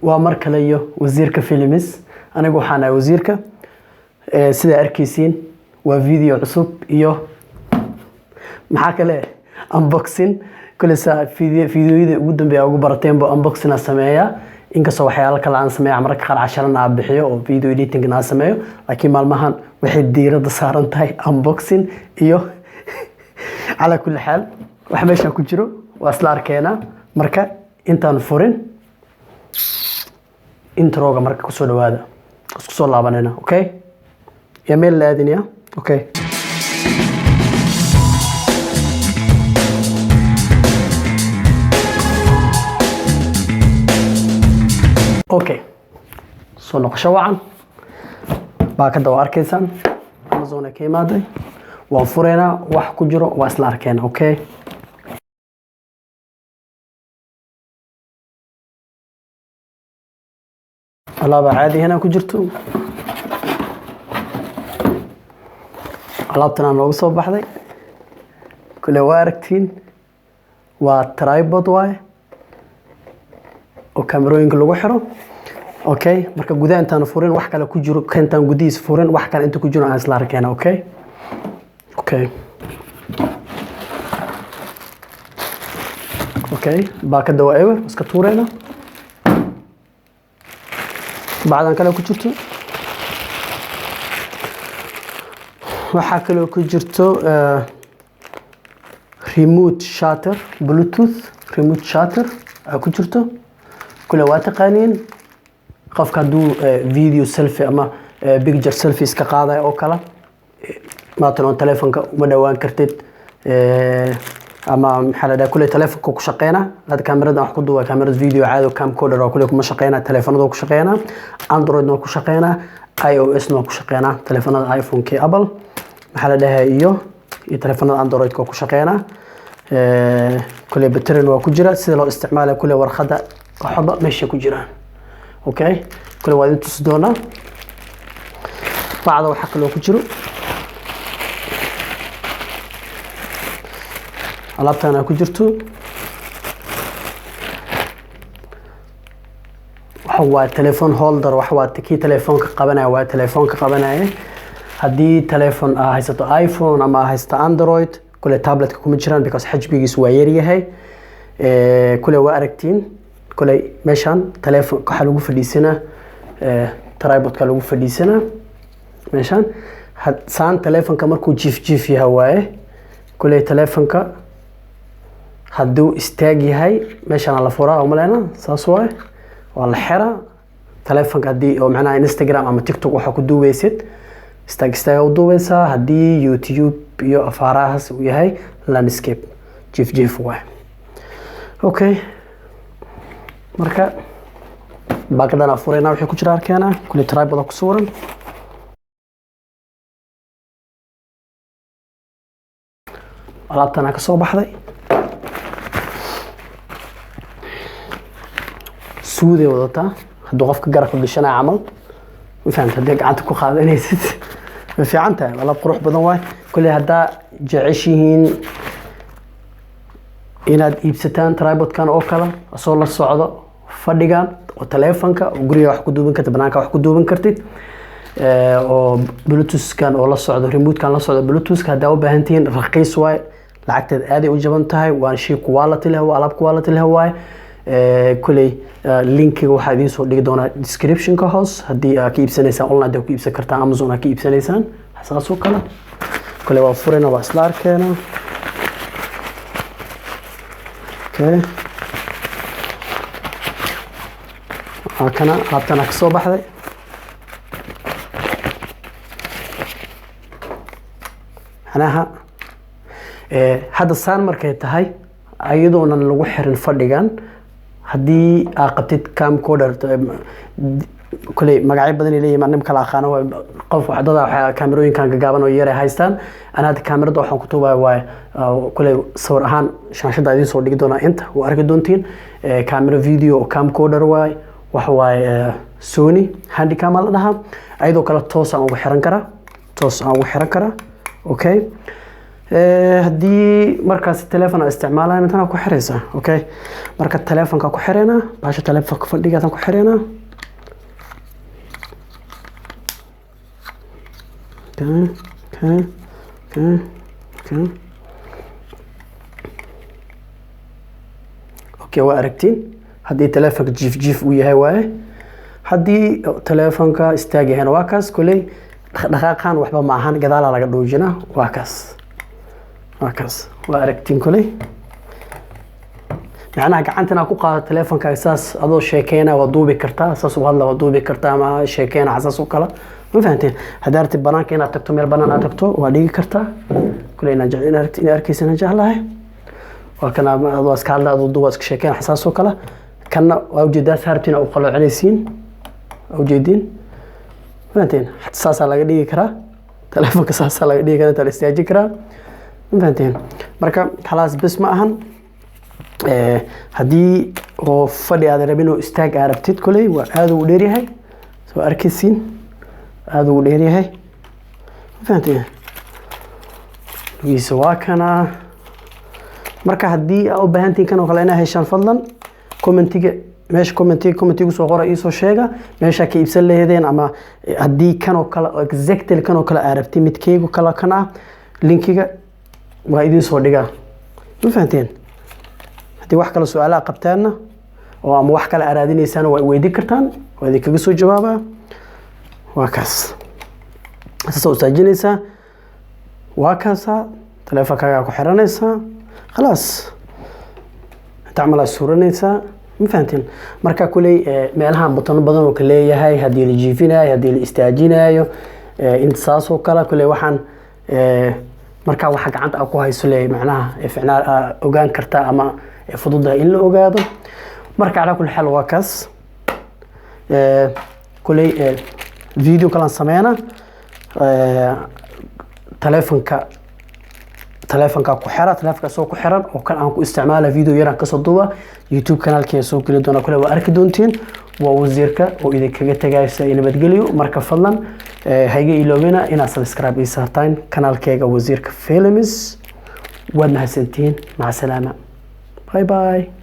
waa mar kale iyo wasiirka films anigu waxaan ahay wasiirka sida arkaysiin waa video cusub iyo maxaa kale unboxing kule saa videoyada ugu dambeeya ugu barateen boo unboxing sameeyaa inkastoo waxyaalo kale aan sameeyaa marka qaar casharana aan bixiyo oo video editing aan sameeyo laakiin maalmahan waxay diiradda saaran tahay unboxing iyo ala kulli xaal wax meesha ku jiro waa isla arkeena marka intaan furin introga marka ku soo dhawaada isku soo laabanayna okay email la aadinaya okay okay soo noqosho wacan baakada waa arkaysaan Amazon ka imaaday waan fureynaa wax ku jiro waa isla arkeena okay alaaba caadi hena ku jirto alaabtana loogu soo baxday kule waa aragtiin waa tripod waay oo kamerooyinka lagu xiro okay marka gudaha intaan furin wax kale ku jiro kantaan gudihiis furin wax kale inta ku jiro aan isla arkeena okay okay okay baakada waa ewer iska tuureyna بعدان kale ku jirto waxa kale ku jirto remote shutter bluetooth remote shutter ku jirto kule waa taqaaniin qofka haduu video selfie ama picture selfie iska qaaday oo kala maatan telefoonka uma dhawaan kartid ama xalada kule telefoonka ku shaqeena hada kamerada wax ku duubay kamerada video caadi oo camcorder oo kule kuma shaqeena telefoonada ku shaqeena android no ku shaqeena iOS no ku shaqeena telefoonada iPhone ki Apple xalada iyo telefoonada android ku shaqeena kule battery waa ku jira sida loo isticmaalo kule warqada waxba meesha ku jiraan okay kule waa inta doona baada waxa kale ku jiro alaabtana ku jirto waa telephone holder waa tii telefoonka qabanaya waa telefoonka qabanaya hadii telefoon haysto iPhone ama haysto Android kule tablet kuma jiraan because xajbigiisu waa yar yahay kule waa aragtiin kule meeshan telefoon waxa lagu fadhiisana tripodka lagu fadhiisana meeshan saan telefoonka markuu jiif yahay waaye kule telefoonka haduu istaag yahay meeshan la furaa oo maleena saas waay waa la xira telefoonka hadii oo macnaha Instagram ama TikTok waxa ku duubeysid istaag u duubeysaa hadii YouTube iyo afaarahaas uu yahay landscape jiif waay okay marka baakadana fureena wixii ku jira arkeena kulli tripod ku suran alaabtana ka soo baxday suude wadata haduu qofka garabka gashanaa camal ma fahamta hadii gacanta ku qaadanaysid ma fiicanta wala qurux badan waay kulli hada jeceshihiin inaad iibsataan tripodkan oo kala soo la socdo fadhigan oo telefoonka oo guriga wax ku duuban kartid banaanka wax ku duuban kartid oo bluetooth kan oo la socdo remote kan la socdo bluetooth ka hada u baahantiin raqiis waay lacagteed aad ay u jaban tahay waa shay quality leh waa alaab quality leh waay kulli linkiga waxa idin soo dhigi doona description ka hoos hadii aad ka iibsanaysaan online ku iibsan kartaan Amazon ka iibsanaysaan xasaas oo kala kulli waa furina waa isla arkeena okay kana ka soo baxday anaha hada saan markay tahay ayadoona lagu xirin fadhigan hadii aad qabtid camcorder kulli magacyo badan ay leeyihiin nim kala aqaan qof waxdada waxa kamerooyinkan gagaaban oo yar ay haystaan anaad kamerada waxaan ku tuubay waa kulli sawir ahaan shaashada idin soo dhigi doona inta oo arki doontiin camera video oo camcorder waxa waay Sony Handycam la dhahaa ayadoo kala toos aan ugu xiran karaa okay haddii markaas telefoon isticmaalaan intana ku xiraysaa. Okay, marka telefoonka ku xirayna baasha telefoonka fadhigaatan ku xirayna. Okay, waa aragtiin haddii telefoonka jiif uu yahay waaye. haddii telefoonka istaag yahayna waa kaas kuley dhaqaaqan waxba ma ahan gadaala laga dhoojina waa kaas waa aragtiin kuley macnaha gacantana ku qaado telefoonka saas adoo sheekeyna waa duubi kartaa saas u hadla waa duubi kartaa ama sheekeyna asaas oo kala ma fahanteen hadaarti banaanka inaad tagto meel banaan aad tagto waa dhigi kartaa kuley in arkaysan jeclahay waa kana adoo iska hadla adoo duuba iska sheekeyna asaas oo kala kana waa ujeedaa saartina u qaloocinaysiin ujeedin فهمتين حتى ساسا laga dhigi karaa telefoonka saasa laga dhigi karaa istaaji karaa فهمتين marka khalaas bas ma ahan hadii oo fadhi aad rabino istaag arabtid kulay waa aad u dheer yahay soo arkaysiin aad u dheer yahay فهمتين wiisa waa kana marka hadii aad u baahantiin kan oo kale inaa heshaan fadlan commentiga meesha commentigu soo qora soo sheega meesha ka iibsan leedeen ama hadii kan oo kale exactly kan oo kale arabti midkeygu kala kana linkiga waa idin soo dhigaa ma fahanteen hadii wax kale su'aalaha qabtaana oo ama wax kale araadinaysaan waa weydiin kartaan waa idin kaga soo jawaaba waa kaas soo saajinaysa waa kaasa telefoonka ku xiranaysa خلاص تعمل suuranaysa ma fahanteen marka kulay meelaha butano badan oo kale yahay hadii la jiifinayo hadii la istaajinayo intaas oo kala kulay waxaan marka waxa gacanta ku hayso leey macnaha ficnaa ogaan kartaa ama fududa in la ogaado marka ala kulli xal waa kaas kulay video kala sameeyna telefoonka ku xira telefoonka soo ku xiran oo kan aan ku isticmaala video yar ka soo duuba YouTube kanaalkeen soo kala doona kale waa arki doontiin waa wasiirka oo idin kaga tagaysa in nabadgeliyo marka fadlan hayga iloobina ina subscribe isaartaan kanaalkeega wasiirka films wadna hasantiin ma salaama bye bye